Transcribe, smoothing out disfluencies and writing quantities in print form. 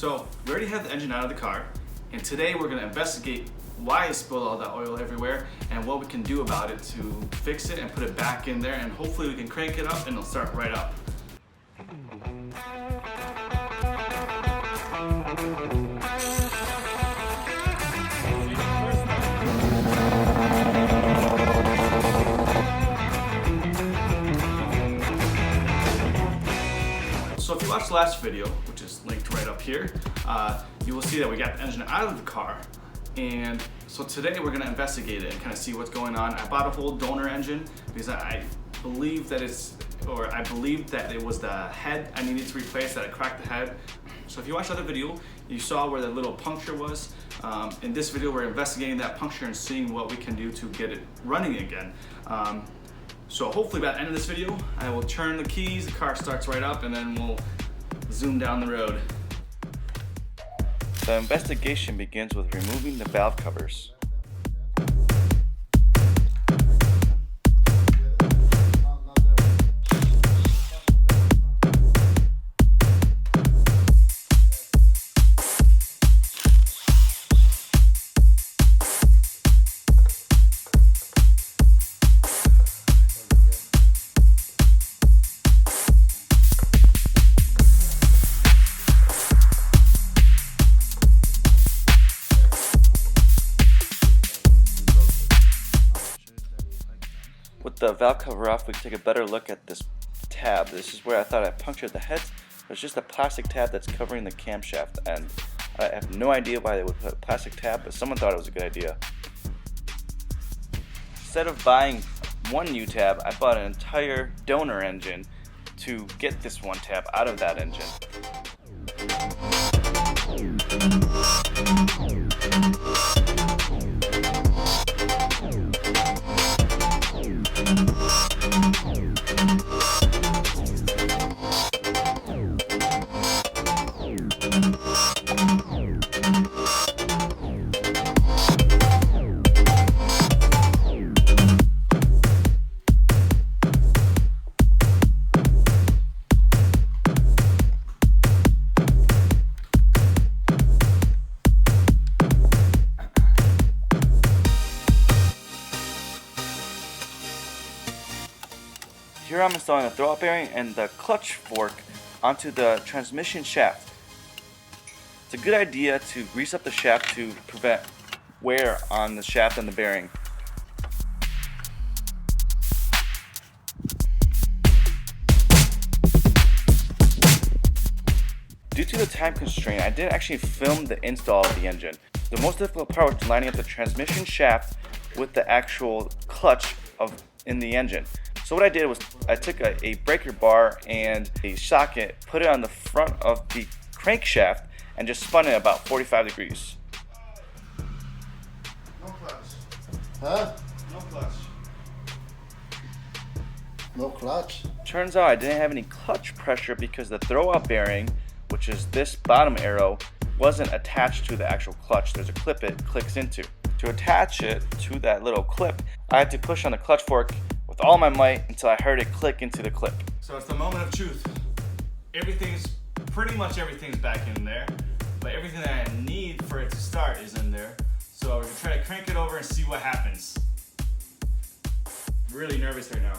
So we already have the engine out of the car, and today we're going to investigate why it spilled all that oil everywhere and what we can do about it to fix it and put it back in there, and hopefully we can crank it up and it'll start right up. So if you watched the last video, which is linked right up here, you will see that we got the engine out of the car. And so today we're going to investigate it and kind of see what's going on. I bought a whole donor engine because I believe that I believed that it was the head I needed to replace, that I cracked the head. So if you watched the other video, you saw where the little puncture was. In this video, we're investigating that puncture and seeing what we can do to get it running again. So hopefully by the end of this video, I will turn the keys, the car starts right up, and then we'll zoom down the road. The investigation begins with removing the valve covers. With the valve cover off, we can take a better look at this tab. This is where I thought I punctured the heads. It's just a plastic tab that's covering the camshaft, and I have no idea why they would put a plastic tab, but someone thought it was a good idea. Instead of buying one new tab, I bought an entire donor engine to get this one tab out of that engine. Here I'm installing a throwout bearing and the clutch fork onto the transmission shaft. It's a good idea to grease up the shaft to prevent wear on the shaft and the bearing. Due to the time constraint, I didn't actually film the install of the engine. The most difficult part was lining up the transmission shaft with the actual clutch in the engine. So what I did was I took a breaker bar and a socket, put it on the front of the crankshaft, and just spun it about 45 degrees. No clutch. Huh? No clutch. No clutch? Turns out I didn't have any clutch pressure because the throwout bearing, which is this bottom arrow, wasn't attached to the actual clutch. There's a clip it clicks into. To attach it to that little clip, I had to push on the clutch fork with all my might until I heard it click into the clip. So it's the moment of truth. Pretty much everything's back in there, but everything that I need for it to start is in there. So we're gonna try to crank it over and see what happens. Really nervous right now.